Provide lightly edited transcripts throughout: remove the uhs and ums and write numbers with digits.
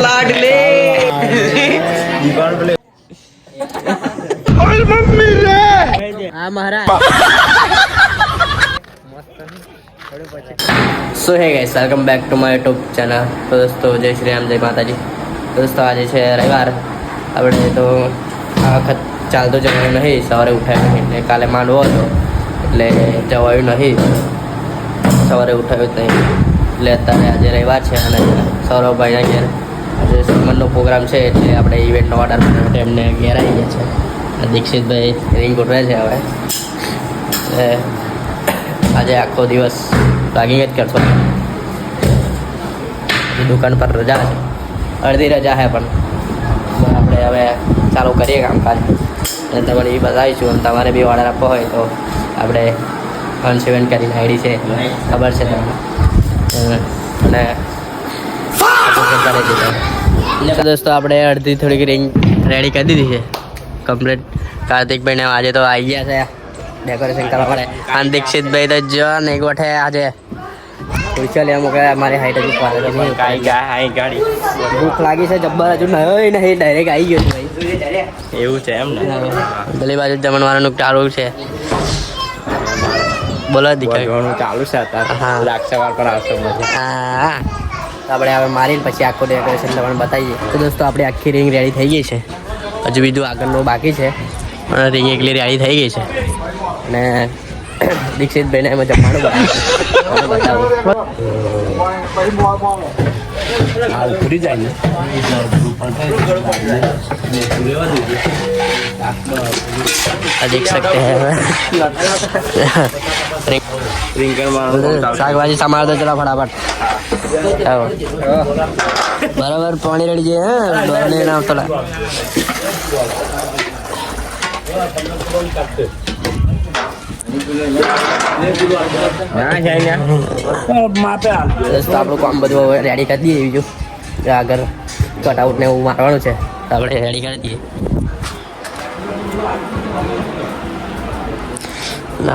लाडले हाँ महाराज सो है guys welcome back to my YouTube channel. तो दोस्तों जय श्री राम जय माता जी। दोस्तों आज है रविवार આપણે તો આ વખત ચાલતો જવાનું નહીં, સવારે ઉઠાયું નહીં એટલે કાલે માંડવો હતો એટલે જવાયું નહીં, સવારે ઉઠાયું જ નહીં એટલે અત્યારે આજે રવિવાર છે અને સૌરભભાઈના ઘેર આજે સુમનનો પ્રોગ્રામ છે એટલે આપણે ઇવેન્ટનો ઓર્ડર કરવા માટે એમને ઘેર આવી ગયા છે। દીક્ષિતભાઈ રિંગ ગોઠવે છે હવે આજે આખો દિવસ લાગી જ કરશો। દુકાન પર રજા છે, અડધી રજા છે પણ આપણે હવે ચાલુ કરીએ કામકાજ અને તમારે એ બતાવીશું। અને તમારે બી ઓર્ડર આપવો હોય તો આપણે 1-7 કરીને આઈડી છે, ખબર છે તમને અને દોસ્તો આપણે અડધી થોડીક રિંગ રેડી કરી દીધી છે કમ્પ્લીટ। કાર્તિકભાઈને આજે તો આવી ગયા છે ડેકોરેશન કરવા માટે। અને દીક્ષિતભાઈ તો જો ને એક વખતે આજે પૂછ્યો એમ કે મારી હાઈટ હજુ પાડે તો ગાડી ભૂખ લાગી છે જબ્બર, હજુ નહીં નહીં ડાયરેક્ટ આવી ગયો ભાઈ એવું છે એમ ને। પેલી બાજુ જમણવારનું ચાલુ છે, બોલો દીકરા ચાલુ છે અત્યારે। હા લાગશે વાર પર આવશે હા આપણે હવે મારીને પછી આખું ડેકોરેશન તમને બતાવીએ। તો દોસ્તો આપણે આખી રિંગ રેડી થઈ ગઈ છે, હજુ બીજું આગળનું બાકી છે પણ રિંગ એકલી રેડી થઈ ગઈ છે અને દીક્ષિતભાઈને એમાં જમવાનું બતાવું ફરી જાય ને देख सकते हैं શાકભાજી સમાર દો ચલો ફટાફટ બરાબર પાણી રેડી છે નામ તો આપણું કામ બધું રેડી કરી દઈએ। બીજું આગળ કટઆઉટ ને એવું મારવાનું છે તો આપણે રેડી કરી દઈએ।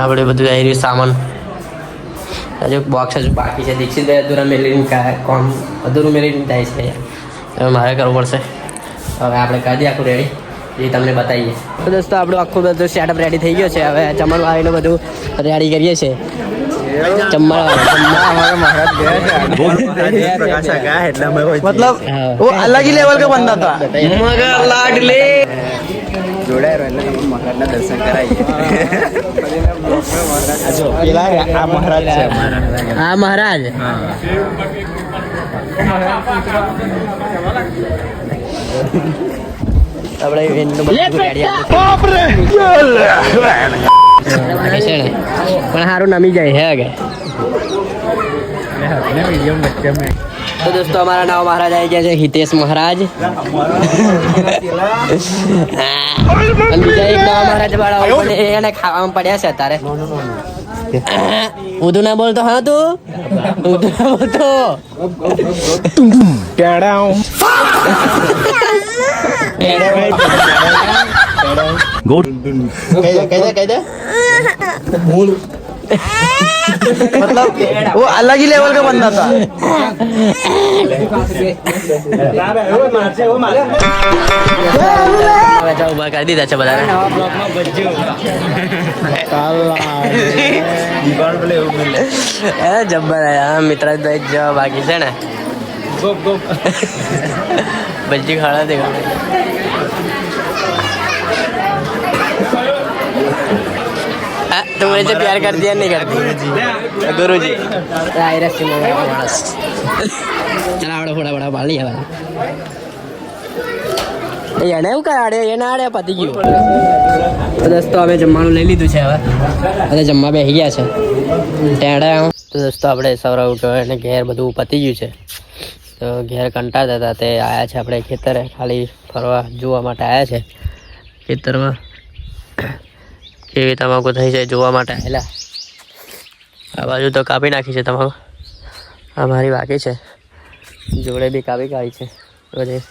આપણે બધું આવી રહ્યું સામાન, હજુ બોક્સ હજુ બાકી છે। દીક્ષિતભાઈ અધૂરા મેળવીને કોમ અધૂરું મેળવીને થાય છે, હવે મારે કરવું પડશે। હવે આપણે કરી દઈએ આખું રેડી, એ તમને બતાવીએ। તો દોસ્તો આપણું આખું બધું સેટઅપ રેડી થઈ ગયો છે, હવે જમવાનું આવીને બધું રેડી કરીએ છીએ। मतलब वो अलग ही लेवल का बंदा था मगर लाडले जोड़ा महाराज दर्शन कराइए। महाराज हाँ महाराज પણ સારું નમી જાય હે કે। तो दोस्तों हमारा नाम महाराज आई गया है हितेश महाराज। બીજા એક નવા મહારાજ વાળા એને ખાવામાં પડ્યા છે અત્યારે। ઉધું ના બોલતો હા તું ઉધું ના બોલતો मतलब वो अलग ही लेवल का बंदा था। ઉભા કરી દીધા છે બધાને। જબ્બર મિત્રભાઈ જો બાકી છે ને બજી ખાડા દેખા तुम मुझे प्यार कर दिया नहीं करती गुरु जी चला बड़ा फोड़ा बड़ा बाल लिया એને એવું કરાડે એને આડે પતી ગયું। તો દોસ્તો અમે જમવાનું લઈ લીધું છે, હવે અને જમવા બેસી ગયા છે ટેડા। તો દોસ્તો આપણે સવારે ઉઠ્યો અને ઘેર બધું પતી ગયું છે, તો ઘેર કંટાળતા હતા તે આવ્યા છે આપણે ખેતરે ખાલી ફરવા જોવા માટે આવ્યા છે ખેતરમાં કેવી તમાકુ થઈ છે જોવા માટે આવેલા। આ બાજુ તો કાપી નાખી છે તમાકુ, આ મારી બાકી છે, જોડે બી કાપી કાઢી છે બધી।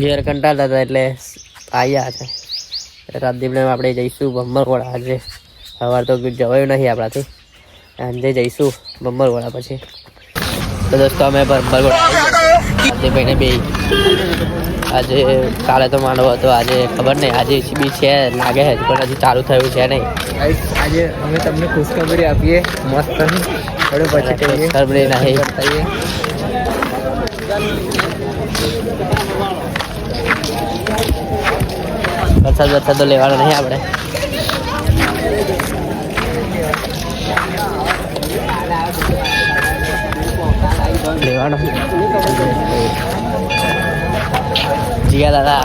ઘેર કંટાળતા હતા એટલે આવ્યા છે। રાજદીપને આપણે જઈશું બમ્બરવાડા આજે, સવાર તો જવાયું નહીં આપણાથી, સાંજે જઈશું બમ્બરવાડા। પછી તો દોસ્તો અમે ભાઈને બે આજે કાલે તો માંડવો હતો, આજે ખબર નહીં, આજે બી છે લાગે છે પણ હજી ચાલુ થયું છે નહીં. આજે અમે તમને ખુશખબરી આપીએ મસ્ત. થોડું પછી ખુશખબરી નહીં. વરસાદ તો લેવાનો નહીં આપણે. લેવાનો જીયા દાદા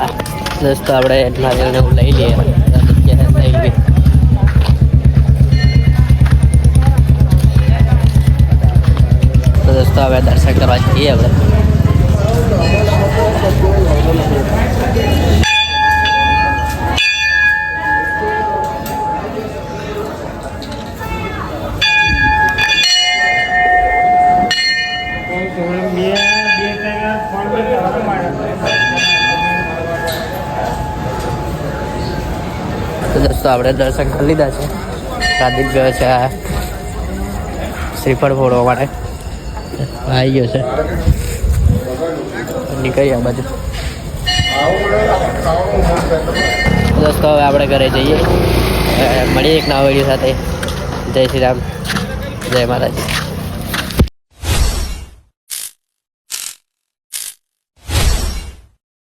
દોસ્તો આપણે નારિયેળને હું લઈ લઈએ. તો દોસ્તો હવે દર્શન કરવા જઈએ આપણે. તો દોસ્તો આપણે દર્શન કરી લીધા છે. રાધિક ગયો છે શ્રીફળ ફોડવા માટે, આવી ગયો છે. નીકળી આ બાજુ. દોસ્તો હવે આપણે ઘરે જઈએ. મળીએ એક નવા વિડીયો સાથે. જય શ્રી રામ, જય માતાજી.